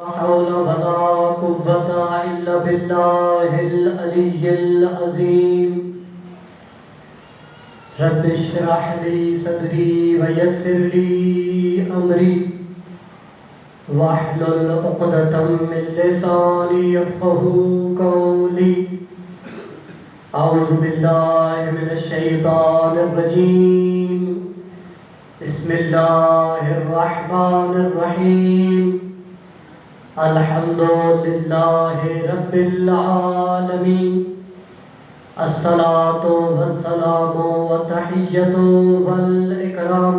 لا حول ولا قوة إلا بالله العلي العظيم رب اشرح لي صدري ويسر لي أمري واحلل عقدة من لساني يفقهوا قولي أعوذ بالله من الشيطان الرجيم بسم الله الرحمن الرحيم الحمد لله رب العالمين الصلاة والسلام والتحية والإكرام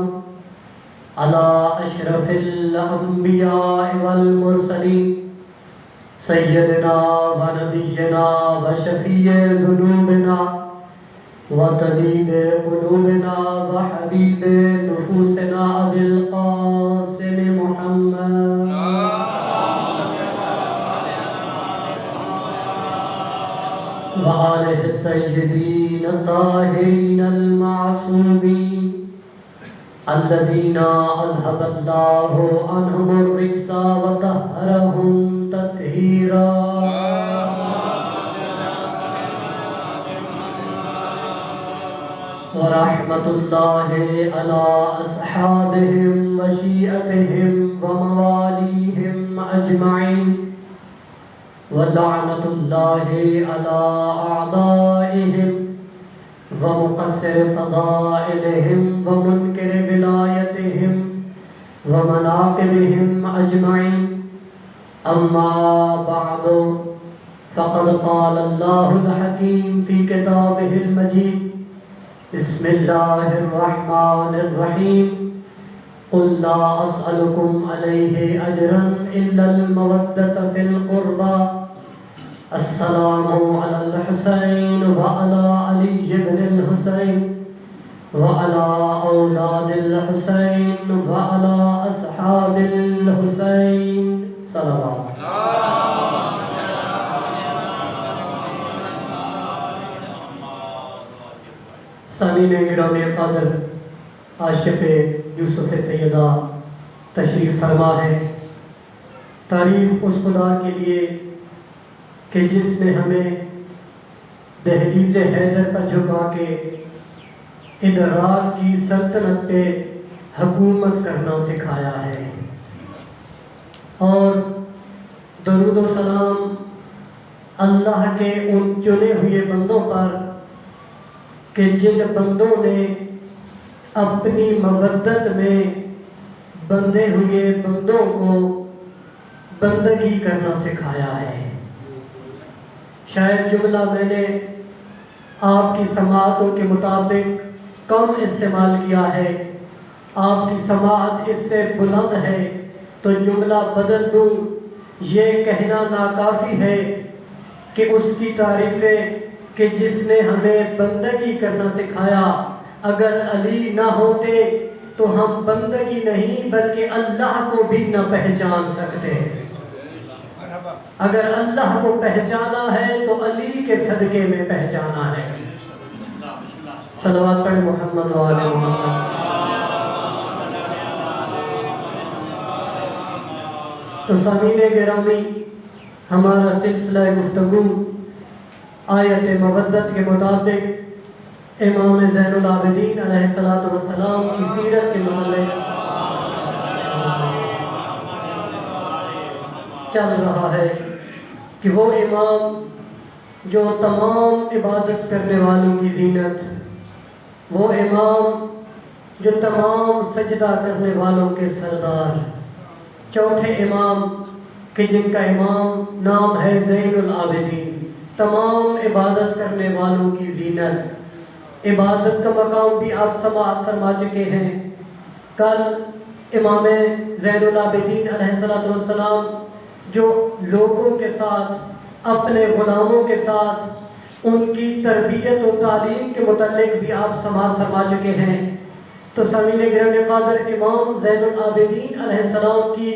على أشرف الأنبياء والمرسلين سيدنا ونبينا وشفيع ذنوبنا وطبيب قلوبنا وحبيب نفوسنا أبي القاسم محمد وآله الطيبين الطاهرين المعصومين الذين أذهب الله عنهم الرجس وطهرهم تطهيرا ورحمة الله على أصحابهم وشيعتهم ومواليهم أجمعين ولعنة الله على أعدائهم ومقصر فضائلهم ومنكر ولايتهم ومناقبهم أجمعين أما بعد فقد قال الله الحكيم في كتابه المجيد بسم الله الرحمن الرحيم قل لا أسألكم عليه أجرا إلا المودة في القربى السلام على الحسين وعلى علي بن الحسين وعلى أولاد الحسين وعلى أصحاب الحسين صلوات سامعین گرامی قدر عاشق یوسف سیدہ تشریف فرما ہے۔ تعریف اس خدا کے لیے کہ جس نے ہمیں دہلیز حیدر پر جھکا کے ادراک کی سلطنت پہ حکومت کرنا سکھایا ہے، اور درود و سلام اللہ کے ان چنے ہوئے بندوں پر کہ جن بندوں نے اپنی مودت میں بندھے ہوئے بندوں کو بندگی کرنا سکھایا ہے۔ شاید جملہ میں نے آپ کی سماعتوں کے مطابق کم استعمال کیا ہے، آپ کی سماعت اس سے بلند ہے تو جملہ بدل دوں، یہ کہنا ناکافی ہے کہ اس کی تعریفیں کہ جس نے ہمیں بندگی کرنا سکھایا، اگر علی نہ ہوتے تو ہم بندگی نہیں بلکہ اللہ کو بھی نہ پہچان سکتے۔ اگر اللہ کو پہچانا ہے تو علی کے صدقے میں پہچانا ہے۔ صلوات پڑھ محمد و آل محمد۔ تو سامعین گرامی، ہمارا سلسلہ گفتگو آیت مودت کے مطابق امام زین العابدین علیہ السلام کی سیرت کے متعلق چل رہا ہے کہ وہ امام جو تمام عبادت کرنے والوں کی زینت، وہ امام جو تمام سجدہ کرنے والوں کے سردار، چوتھے امام کہ جن کا امام نام ہے زین العابدین، تمام عبادت کرنے والوں کی زینت، عبادت کا مقام بھی آپ سماعت فرما چکے ہیں۔ کل امام زین العابدین علیہ السلام جو لوگوں کے ساتھ، اپنے غلاموں کے ساتھ ان کی تربیت و تعلیم کے متعلق بھی آپ سماعت فرما چکے ہیں۔ تو سامعین گرامی قدر، امام زین العابدین علیہ السلام کی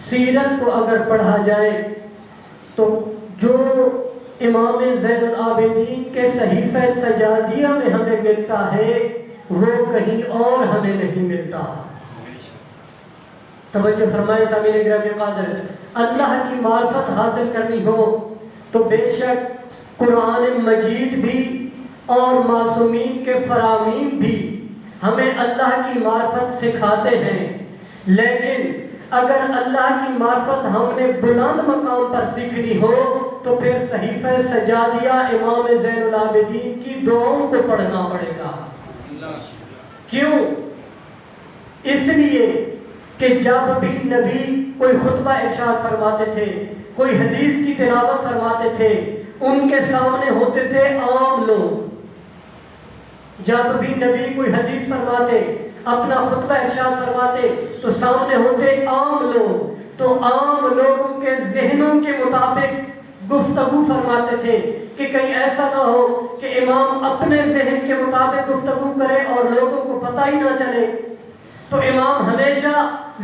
سیرت کو اگر پڑھا جائے تو جو امام زین العابدین کے صحیفہ سجادیہ میں ہمیں ملتا ہے وہ کہیں اور ہمیں نہیں ملتا۔ توجہ فرمائے سامعین گرامی قدر، اللہ کی معرفت حاصل کرنی ہو تو بے شک قرآن مجید بھی اور معصومین کے فرامین بھی ہمیں اللہ کی معرفت سکھاتے ہیں، لیکن اگر اللہ کی معرفت ہم نے بلند مقام پر سیکھنی ہو تو پھر صحیفہ سجادیہ امام زین العابدین کی دعاؤں کو پڑھنا پڑے گا۔ کیوں؟ اس لیے کہ جب بھی نبی کوئی خطبہ ارشاد فرماتے تھے، کوئی حدیث کی تلاوت فرماتے تھے، ان کے سامنے ہوتے تھے عام لوگ۔ جب بھی نبی کوئی حدیث فرماتے، اپنا خطبہ ارشاد فرماتے تو سامنے ہوتے عام لوگ، تو عام لوگوں کے ذہنوں کے مطابق گفتگو فرماتے تھے کہ کہیں ایسا نہ ہو کہ امام اپنے ذہن کے مطابق گفتگو کرے اور لوگوں کو پتہ ہی نہ چلے۔ تو امام ہمیشہ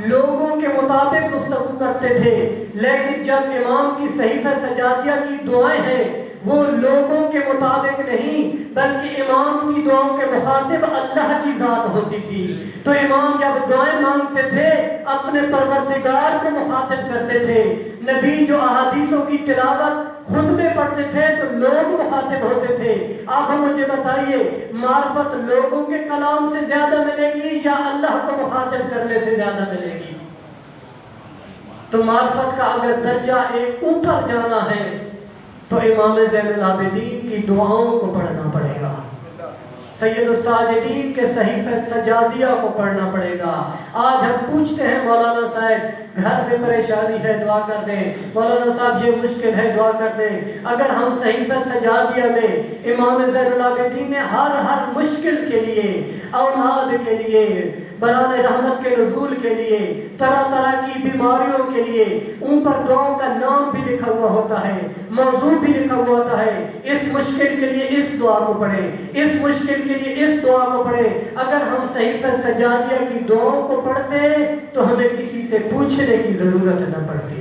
لوگوں کے مطابق گفتگو کرتے تھے، لیکن جب امام کی صحیفہ سجادیہ کی دعائیں ہیں وہ لوگوں کے مطابق نہیں بلکہ امام کی دعاؤں کے مخاطب اللہ کی ذات ہوتی تھی۔ تو امام جب دعائیں مانگتے تھے اپنے پروردگار کو مخاطب کرتے تھے۔ نبی جو احادیثوں کی تلاوت خطبے پڑھتے تھے تو لوگ مخاطب ہوتے تھے۔ آپ مجھے بتائیے معرفت لوگوں کے کلام سے زیادہ ملے گی یا اللہ کو مخاطب کرنے سے زیادہ ملے گی؟ تو معرفت کا اگر درجہ ایک اوپر جانا ہے تو امام زین العابدین کی دعاؤں کو پڑھنا پڑے گا، سید الساجدین کے صحیفہ سجادیہ کو پڑھنا پڑے گا۔ آج ہم پوچھتے ہیں مولانا صاحب گھر میں پریشانی ہے دعا کر دیں، مولانا صاحب یہ مشکل ہے دعا کر دیں۔ اگر ہم صحیفہ سجادیہ میں امام زین العابدین نے ہر مشکل کے لیے، اولاد کے لیے، بران رحمت کے نزول کے لیے، طرح طرح کی بیماریوں کے لیے، اوپر دعاؤں کا نام بھی لکھا ہوا ہوتا ہے، موضوع بھی لکھا ہوا ہوتا ہے، اس مشکل کے لیے اس دعا کو پڑھیں، اس مشکل کے لیے اس دعا کو پڑھیں۔ اگر ہم صحیفہ سجادیہ کی دعاؤں کو پڑھتے تو ہمیں کسی سے پوچھنے کی ضرورت نہ پڑتی۔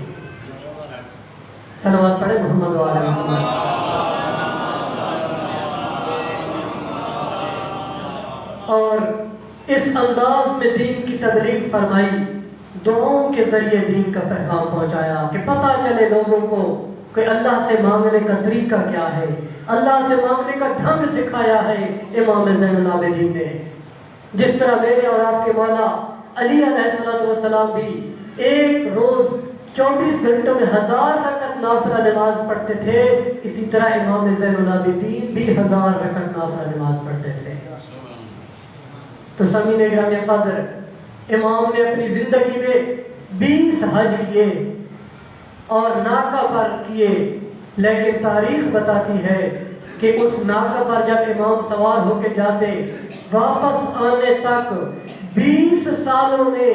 صلوات پڑھیں محمد و آل محمد۔ اور اس انداز میں دین کی تبلیغ فرمائی، دعاؤں کے ذریعے دین کا پیغام پہنچایا کہ پتہ چلے لوگوں کو کہ اللہ سے مانگنے کا طریقہ کیا ہے، اللہ سے مانگنے کا ڈھنگ سکھایا ہے امام زین العابدین نے۔ جس طرح میرے اور آپ کے مولا علی علیہ السلام بھی ایک روز 24 گھنٹوں میں 1000 رکعت نافلہ نماز پڑھتے تھے، اسی طرح امام زین العابدین بھی 1000 رکعت نافلہ نماز پڑھتے تھے۔ تو سامعین گرامی قدر، امام نے اپنی زندگی میں 20 حج کیے اور ناکہ پر کیے، لیکن تاریخ بتاتی ہے کہ اس ناکہ پر جب امام سوار ہو کے جاتے واپس آنے تک 20 سالوں میں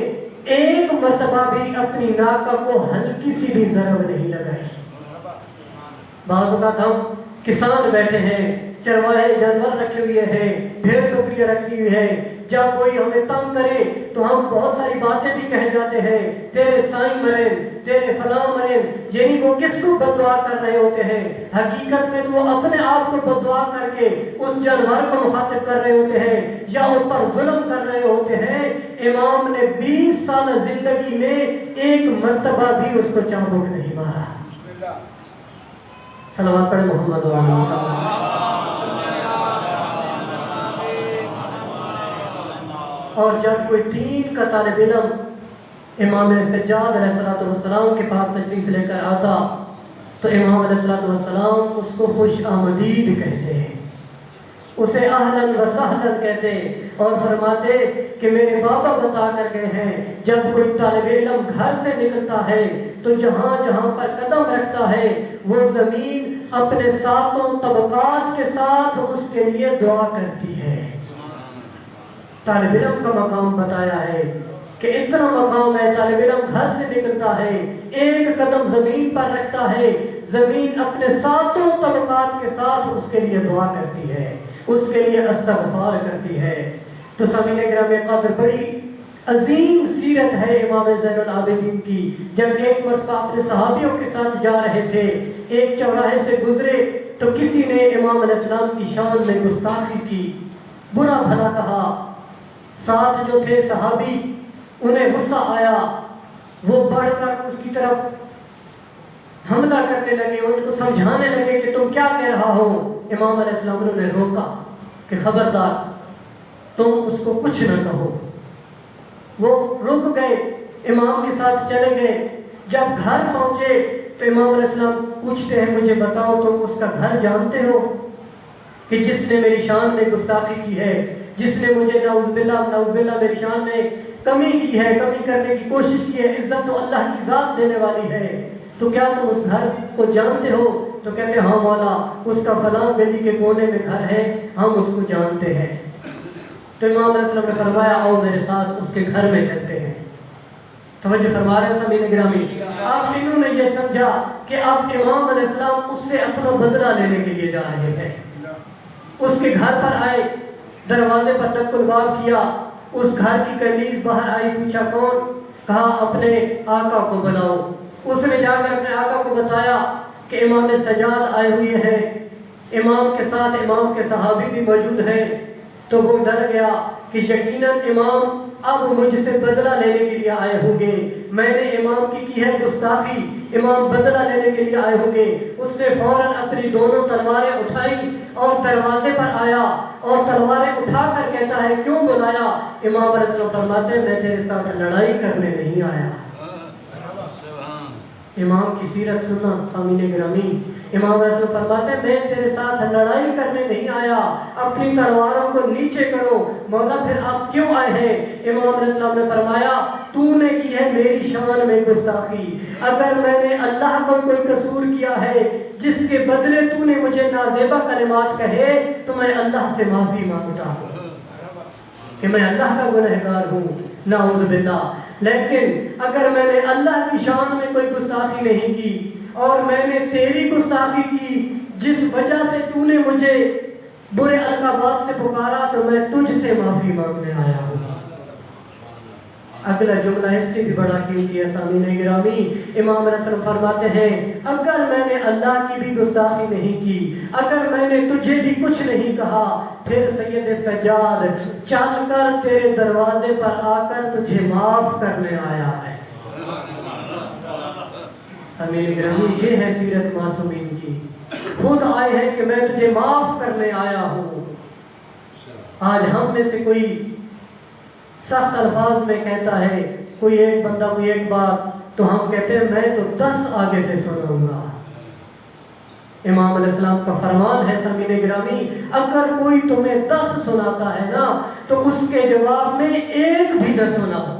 ایک مرتبہ بھی اپنی ناکہ کو ہلکی سی بھی ضرب نہیں لگائی۔ بعض اوقات ہم کسان بیٹھے ہیں، چرواہے جانور رکھے ہوئے ہیں، بھیڑ بکریاں رکھی ہوئی ہیں، جب کوئی ہمیں تنگ کرے تو ہم بہت ساری باتیں بھی کہہ جاتے ہیں، تیرے سائیں مریں، تیرے فلاں مریں، یعنی وہ کس کو بد دعا کر رہے ہوتے ہیں؟ حقیقت میں تو وہ اپنے آپ کو بد دعا کر کے اس جانور کو مخاطب کر رہے ہوتے ہیں یا اس پر ظلم کر رہے ہوتے ہیں۔ امام نے 20 سال زندگی میں ایک مرتبہ بھی اس کو چابک نہیں مارا۔ صلوات پڑھیں محمد و آل محمد۔ اور جب کوئی دین کا طالب علم امام سجاد علیہ السلام کے پاس تشریف لے کر آتا تو امام علیہ السلام اس کو خوش آمدید کہتے ہیں، اسے اہلاً و سہلاً کہتے اور فرماتے کہ میرے بابا بتا کر گئے ہیں جب کوئی طالب علم گھر سے نکلتا ہے تو جہاں جہاں پر قدم رکھتا ہے وہ زمین اپنے ساتوں طبقات کے ساتھ اس کے لیے دعا کرتی ہے۔ طالب علم کا مقام بتایا ہے کہ اتنا مقام ہے، طالب علم گھر سے نکلتا ہے، ایک قدم زمین پر رکھتا ہے، زمین اپنے ساتوں طبقات کے ساتھ اس کے لیے دعا کرتی ہے، اس کے لیے استغفار کرتی ہے۔ تو سامعین گرامی قدر، بڑی عظیم سیرت ہے امام زین العابدین کی۔ جب ایک مرتبہ اپنے صحابیوں کے ساتھ جا رہے تھے، ایک چوراہے سے گزرے تو کسی نے امام علیہ السلام کی شان میں گستاخی کی، برا بھلا کہا۔ ساتھ جو تھے صحابی، انہیں غصہ آیا، وہ بڑھ کر اس کی طرف حملہ کرنے لگے، ان کو سمجھانے لگے کہ تم کیا کہہ رہا ہو۔ امام علیہ السلام نے روکا کہ خبردار تم اس کو کچھ نہ کہو۔ وہ رک گئے، امام کے ساتھ چلے گئے۔ جب گھر پہنچے تو امام علیہ السلام پوچھتے ہیں مجھے بتاؤ تم اس کا گھر جانتے ہو کہ جس نے میری شان میں گستاخی کی ہے، جس نے مجھے نعوذ باللہ میری شان میں کمی کی ہے، کمی کرنے کی کوشش کی ہے۔ عزت تو اللہ کی ذات دینے والی ہے، تو کیا تم اس گھر کو جانتے ہو؟ تو کہتے ہیں ہاں مولا، اس کا فلاں گلی کے کونے میں گھر ہے، ہم اس کو جانتے ہیں۔ تو امام علیہ السلام نے فرمایا آؤ میرے ساتھ اس کے گھر میں چلتے ہیں۔ توجہ فرما رہے ہیں سامعین گرامی، اب انہوں نے یہ سمجھا کہ اب امام علیہ السلام اس سے اپنا بدلہ لینے کے لیے جا رہے ہیں۔ اس کے گھر پر آئے، دروازے پر ٹک الباب کیا، اس گھر کی کنیز باہر آئی، پوچھا کون؟ کہا اپنے آقا کو بلاؤ۔ اس نے جا کر اپنے آقا کو بتایا کہ امام سجاد آئے ہوئے ہیں، امام کے ساتھ امام کے صحابی بھی موجود ہیں۔ تو وہ ڈر گیا کہ یقیناً امام اب مجھ سے بدلہ لینے کے لیے آئے ہوں گے، میں نے امام کی ہے گستاخی، امام بدلہ لینے کے لیے آئے ہوں گے۔ اس نے فوراً اپنی دونوں تلواریں اٹھائیں اور دروازے پر آیا اور تلواریں اٹھا کر کہتا ہے کیوں بلایا؟ امام علیہ السلام فرماتے ہیں میں تیرے ساتھ لڑائی کرنے نہیں آیا۔ امام کی سیرت سننا سامعین گرامی، امام علیہ السلام فرماتے ہیں میں تیرے ساتھ لڑائی کرنے نہیں آیا، اپنی تلواروں کو نیچے کرو۔ مولا پھر آپ کیوں آئے ہیں؟ امام علیہ السلام نے فرمایا تو نے کی ہے میری شان میں گستاخی، اگر میں نے اللہ کو کوئی قصور کیا ہے جس کے بدلے تو نے مجھے نازیبہ کلمات کہے تو میں اللہ سے معافی مانگتا ہوں کہ میں اللہ کا گنہگار ہوں، نعوذ باللہ۔ لیکن اگر میں نے اللہ کی شان میں کوئی گستاخی نہیں کی اور میں نے تیری گستاخی کی جس وجہ سے تو نے مجھے برے القابات سے پکارا تو میں تجھ سے معافی مانگنے آیا ہوں۔ اگلا جملہ اس سے بھی بڑا قیمتی ہے سامعین گرامی، امام علیہ السلام فرماتے ہیں اگر میں نے اللہ کی بھی گستاخی نہیں کی، اگر میں نے تجھے بھی کچھ نہیں کہا، پھر سید سجاد چل کر تیرے دروازے پر آ کر تجھے معاف کرنے آیا ہے۔ سامعین گرامی یہ ہے سیرت معصومین کی، خود آئے ہیں کہ میں تجھے معاف کرنے آیا ہوں۔ آج ہم میں سے کوئی سخت الفاظ میں کہتا ہے، کوئی ایک بندہ کوئی ایک بات تو ہم کہتے ہیں میں تو 10 آگے سے سناؤں گا۔ امام علیہ السلام کا فرمان ہے سامعین گرامی اگر کوئی تمہیں 10 سناتا ہے نا تو اس کے جواب میں ایک بھی نہ سناؤ۔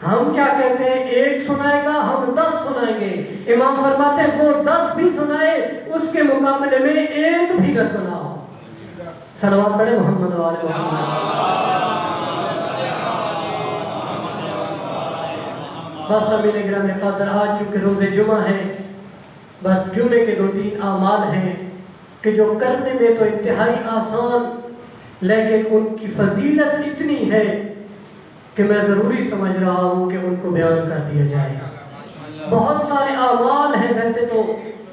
ہم کیا کہتے ہیں ایک سنائے گا ہم 10 سنائیں گے، امام فرماتے ہیں وہ 10 بھی سنائے اس کے مقابلے میں ایک بھی نہ سناؤ۔ صلوات پڑھے محمد و آل محمد۔ بس سامعین گرامی قدر آج چونکہ روز جمعہ ہے، بس جمعے کے 2-3 اعمال ہیں کہ جو کرنے میں تو انتہائی آسان لیکن ان کی فضیلت اتنی ہے کہ میں ضروری سمجھ رہا ہوں کہ ان کو بیان کر دیا جائے۔ بہت سارے اعمال ہیں ویسے تو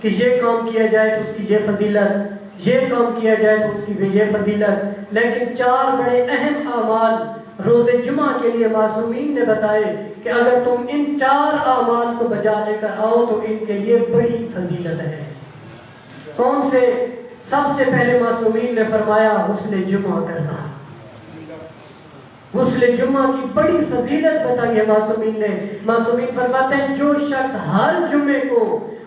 کہ یہ کام کیا جائے تو اس کی یہ فضیلت، یہ کام کیا جائے تو اس کی بھی یہ فضیلت، لیکن 4 بڑے اہم اعمال روز جمعہ کے لیے معصومین نے بتائے کہ اگر تم ان 4 اعمال کو بجا لے کر آؤ تو ان کے لیے بڑی فضیلت ہے۔ کون سے؟ سب سے پہلے معصومین نے فرمایا غسل جمعہ کرنا۔ غسل جمعہ کی بڑی فضیلت بتائی ہے معصومین نے۔ معصومین فرماتے ہیں جو شخص ہر جمعے کو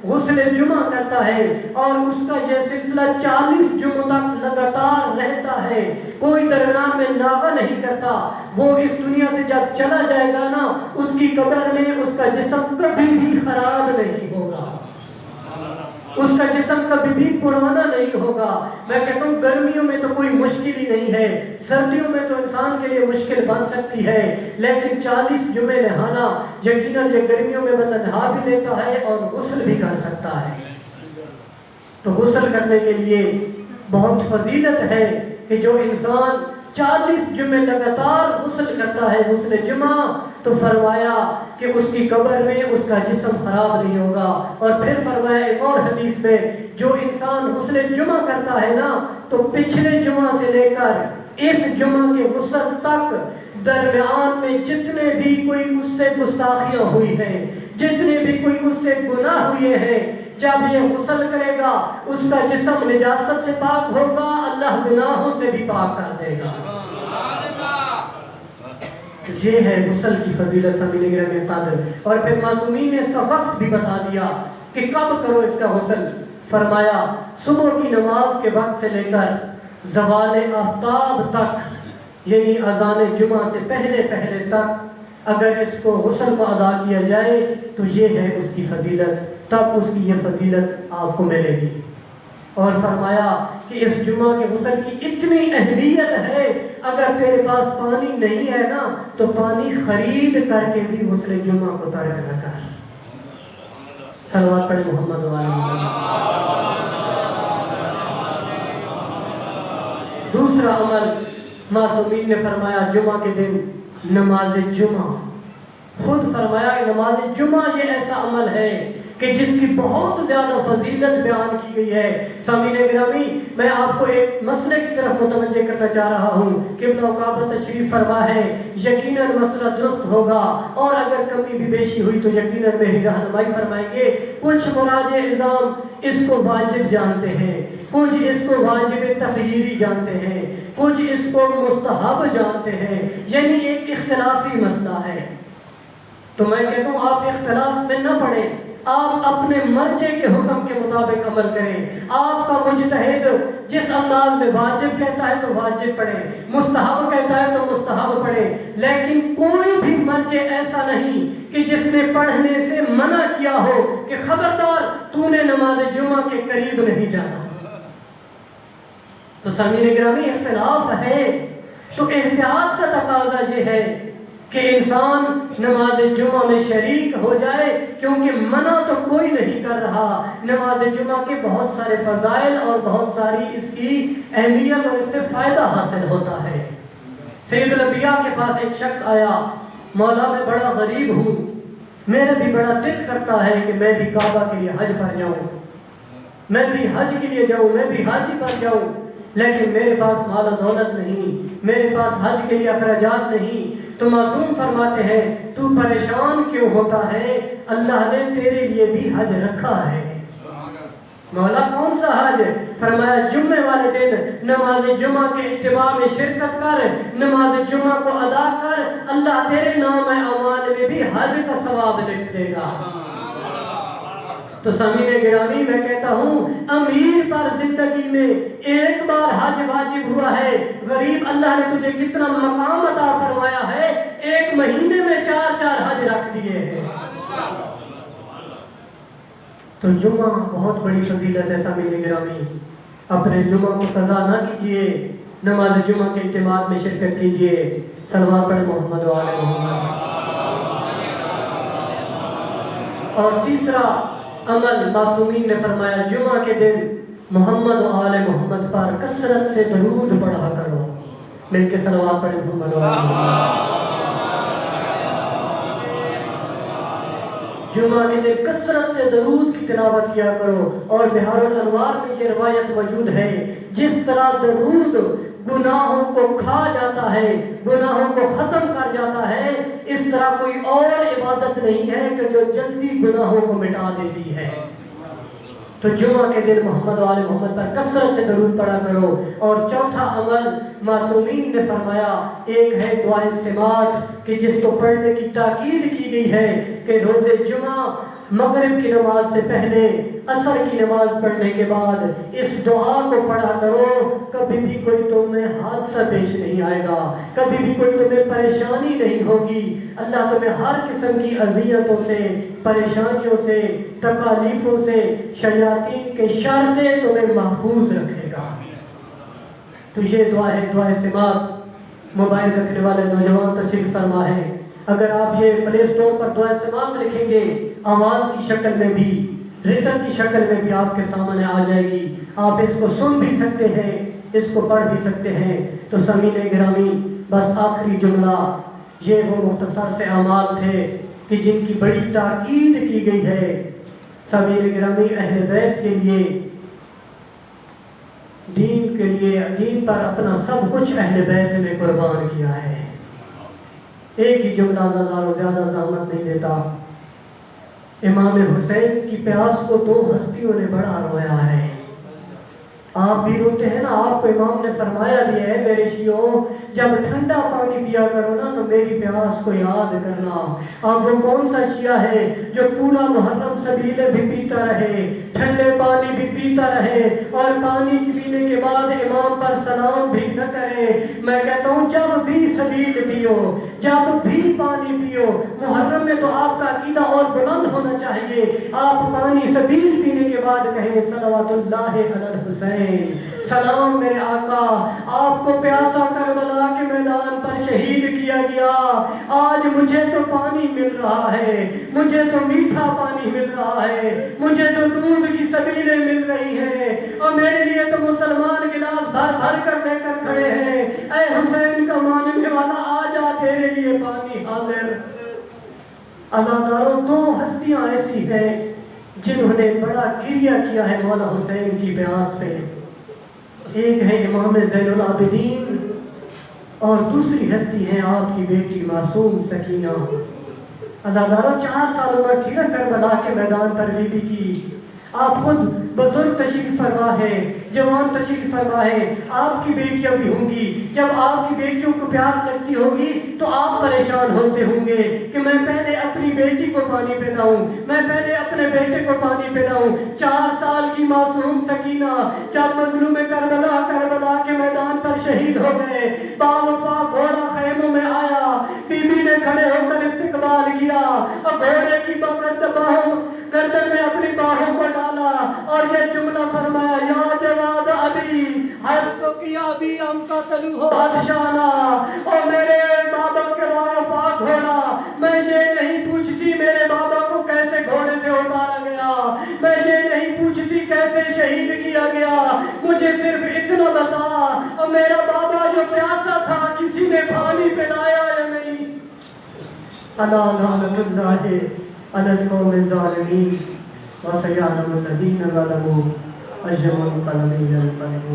غسل جمعہ کرتا ہے اور اس کا یہ سلسلہ 40 جمعوں تک لگاتار رہتا ہے، کوئی درمیان میں ناغہ نہیں کرتا، وہ اس دنیا سے جب چلا جائے گا نا اس کی قبر میں اس کا جسم کبھی بھی خراب نہیں ہوگا، اس کا جسم کبھی بھی پرانا نہیں ہوگا۔ میں کہتا ہوں گرمیوں میں تو کوئی مشکل ہی نہیں ہے، سردیوں میں تو انسان کے لیے مشکل بن سکتی ہے، لیکن 40 جمعے نہانا یقیناً یہ گرمیوں میں بندہ نہا بھی لیتا ہے اور غسل بھی کر سکتا ہے۔ تو غسل کرنے کے لیے بہت فضیلت ہے کہ جو انسان 40 جمعے لگاتار غسل کرتا ہے غسل جمعہ تو فرمایا کہ اس کی قبر میں اس کا جسم خراب نہیں ہوگا۔ اور پھر فرمایا ایک اور حدیث میں جو انسان غسل جمعہ کرتا ہے نا تو پچھلے جمعہ سے لے کر اس جمعہ کے غسل تک درمیان میں جتنے بھی کوئی اس سے گستاخیاں ہوئی ہیں، جتنے بھی کوئی اس سے گناہ ہوئے ہیں جب یہ غسل کرے گا اس کا جسم نجاست سے پاک ہوگا، اللہ گناہوں سے بھی پاک کر دے گا۔ یہ ہے غسل کی فضیلت سامعین گرامی قدر۔ اور پھر معصومین نے اس کا وقت بھی بتا دیا کہ کب کرو اس کا غسل۔ فرمایا صبح کی نماز کے وقت سے لے کر زوال آفتاب تک، یعنی اذان جمعہ سے پہلے تک اگر اس کو غسل کو ادا کیا جائے تو یہ ہے اس کی فضیلت، تب اس کی یہ فضیلت آپ کو ملے گی۔ اور فرمایا کہ اس جمعہ کے غسل کی اتنی اہمیت ہے، اگر تیرے پاس پانی نہیں ہے نا تو پانی خرید کر کے بھی غسل جمعہ کو ترک نہ کر۔ صلوات پڑھیں محمد و آل محمد۔ دوسرا عمل معصومین نے فرمایا جمعہ کے دن نماز جمعہ۔ خود فرمایا کہ نماز جمعہ یہ ایسا عمل ہے کہ جس کی بہت زیادہ فضیلت بیان کی گئی ہے۔ سامعین گرامی، میں آپ کو ایک مسئلے کی طرف متوجہ کرنا چاہ رہا ہوں کہ ابن عقابہ تشریف فرما ہے، یقیناً مسئلہ درست ہوگا اور اگر کمی بھی بیشی ہوئی تو یقیناً میری رہنمائی فرمائیں گے۔ کچھ مراجع نظام اس کو واجب جانتے ہیں، کچھ اس کو واجب تخییری جانتے ہیں، کچھ اس کو مستحب جانتے ہیں، یعنی ایک اختلافی مسئلہ ہے۔ تو میں کہتا ہوں آپ اختلاف میں نہ پڑیں، آپ اپنے مرجع کے حکم کے مطابق عمل کریں۔ آپ کا مجتہد جس انداز میں واجب کہتا ہے تو واجب پڑھیں، مستحب کہتا ہے تو مستحب پڑھیں، لیکن کوئی بھی مرجع ایسا نہیں کہ جس نے پڑھنے سے منع کیا ہو کہ خبردار تو نے نماز جمعہ کے قریب نہیں جانا۔ تو سامعین گرامی اختلاف ہے، تو احتیاط کا تقاضا یہ ہے کہ انسان نماز جمعہ میں شریک ہو جائے، کیونکہ منع تو کوئی نہیں کر رہا۔ نماز جمعہ کے بہت سارے فضائل اور بہت ساری اس کی اہمیت اور اس سے فائدہ حاصل ہوتا ہے۔ سید الانبیاء کے پاس ایک شخص آیا، مولا میں بڑا غریب ہوں، میرا بھی بڑا دل کرتا ہے کہ میں بھی کعبہ کے لیے حج پر جاؤں، میں بھی حج کے لیے جاؤں، میں بھی حاجی پر جاؤں، لیکن میرے پاس مال و دولت نہیں، میرے پاس حج کے لیے اخراجات نہیں۔ تو معصوم فرماتے ہیں تو پریشان کیوں ہوتا ہے، اللہ نے تیرے لیے بھی حج رکھا ہے۔ مولا کون سا حج؟ فرمایا جمعے والے دن نماز جمعہ کے اتباع میں شرکت کر، نماز جمعہ کو ادا کر، اللہ تیرے نام اعمال میں بھی حج کا ثواب لکھ دے گا۔ تو سامعین گرامی میں کہتا ہوں امیر پر زندگی میں ایک بار حج واجب ہوا ہے، غریب اللہ نے تجھے کتنا مقام عطا فرمایا ہے، ایک مہینے میں 4 حج رکھ دیے ہیں۔ تو جمعہ بہت بڑی فضیلت ہے سامعین گرامی، اپنے جمعہ کو قضا نہ کیجیے، نماز جمعہ کے اجتماع میں شرکت کیجیے۔ صلوات پڑھیں محمد و آل محمد۔ اور تیسرا عمل معصومین نے فرمایا جمعہ کے دن محمد و آل محمد پر کثرت سے درود پڑھا کرو۔ مل کے صلوات پڑھیں محمد و آل محمد۔ جمعہ کے دن کثرت سے درود کی تلاوت کیا کرو۔ اور بحار الانوار میں یہ روایت موجود ہے، جس طرح درود گناہوں کو کھا جاتا ہے، گناہوں کو ختم کر جاتا ہے، اس طرح کوئی اور عبادت نہیں ہے کہ جو جلدی گناہوں کو مٹا دیتی ہے۔ تو جمعہ کے دن محمد و آل محمد پر کثرت سے درود پڑھا کرو۔ اور چوتھا عمل معصومین نے فرمایا ایک ہے دعائے سماعت، کہ جس کو پڑھنے کی تاکید کی گئی ہے کہ روز جمعہ مغرب کی نماز سے پہلے، عصر کی نماز پڑھنے کے بعد اس دعا کو پڑھا کرو، کبھی بھی کوئی تمہیں حادثہ پیش نہیں آئے گا، کبھی بھی کوئی تمہیں پریشانی نہیں ہوگی، اللہ تمہیں ہر قسم کی اذیتوں سے، پریشانیوں سے، تکالیفوں سے، شیاطین کے شر سے تمہیں محفوظ رکھے گا۔ تو یہ دعا ہے دعائے سماعت۔ موبائل رکھنے والے نوجوان تشریف فرما ہے، اگر آپ یہ پلے اسٹور پر دعائے سماعت لکھیں گے، آواز کی شکل میں بھی، ریٹن کی شکل میں بھی آپ کے سامنے آ جائے گی، آپ اس کو سن بھی سکتے ہیں، اس کو پڑھ بھی سکتے ہیں۔ تو سامعین گرامی بس آخری جملہ، یہ وہ مختصر سے اعمال تھے کہ جن کی بڑی تاکید کی گئی ہے۔ سامعین گرامی اہل بیت کے لیے، دین کے لیے، دین پر اپنا سب کچھ اہل بیت نے قربان کیا ہے۔ ایک ہی جملہ زیادہ زحمت نہیں دیتا، امام حسین کی پیاس کو دو ہستیوں نے بڑا رویا ہے۔ آپ بھی روتے ہیں نا، آپ کو امام نے فرمایا بھی ہے میرے شیعوں جب ٹھنڈا پانی پیا کرو نا تو میری پیاس کو یاد کرنا۔ اب وہ کون سا شیعہ ہے جو پورا محرم سبیلے بھی پیتا رہے، ٹھنڈے پانی بھی پیتا رہے اور پانی پینے کے بعد امام پر سلام بھی نہ کرے؟ میں کہتا ہوں جب بھی سبیل پیو، جب بھی پانی پیو، محرم میں تو آپ کا عقیدہ اور بلند ہونا چاہیے۔ آپ پانی سبیل پینے کے بعد کہیں صلوات اللہ علی الحسین، سلام میرے آقا، آپ کو پیاسا کربلا کے میدان پر شہید کیا گیا، آج مجھے تو پانی مل رہا ہے، مجھے تو میٹھا پانی مل رہا ہے، مجھے تو دودھ کی سبیلیں مل رہی ہیں اور میرے لیے تو مسلمان گلاس بھر بھر کر لے کر کھڑے ہیں۔ اے حسین کا ماننے والا آ جا، تیرے لیے پانی حاضر۔ عزاداروں، دو ہستیاں ایسی ہیں جنہوں نے بڑا گریہ کیا ہے مولا حسین کی پیاس پہ۔ ایک ہے امام زین العابدین اور دوسری ہستی ہے آپ کی بیٹی معصوم سکینہ۔ عزاداروں، 4 سال عمر تھی نا کربلا کے میدان پر بی بی کی، آپ خود بزرگ تشریف فرما ہے، جوان تشریف فرما ہے، آپ کی بیٹیاں بھی ہوں گی۔ جب آپ کی بیٹیوں کو پیاس لگتی ہوگی تو آپ پریشان ہوتے ہوں گے کہ میں پہلے اپنی بیٹی کو پانی پلاؤں، میں پہلے اپنے بیٹے کو پانی پلاؤں۔ 4 سال کی معصوم سکینہ جب مظلوم کربلا کے میدان پر شہید ہو گئے، باوفا گھوڑا خیموں میں آیا، بی بی نے کھڑے ہو کر استقبال کیا اور گھوڑے کی گردن میں اپنی باہوں کو ڈالا اور یہ جملہ فرمایا، یا جواد ابی حرف کی ابی ام قتلوہ عطشانا، اور میرے بابا کے باوفا گھوڑا، میں یہ نہیں پوچھتی میرے بابا کو کیسے گھوڑے سے اتارا گیا، میں یہ نہیں پوچھتی کیسے شہید کیا گیا، مجھے صرف اتنا بتا اور میرا بابا جو پیاسا تھا کسی نے پانی پلایا یا نہیں؟ الا لعنت اللہ علی القوم الظالمین وسیعلم الذین ظلموا ایہم القلب ینقلبون۔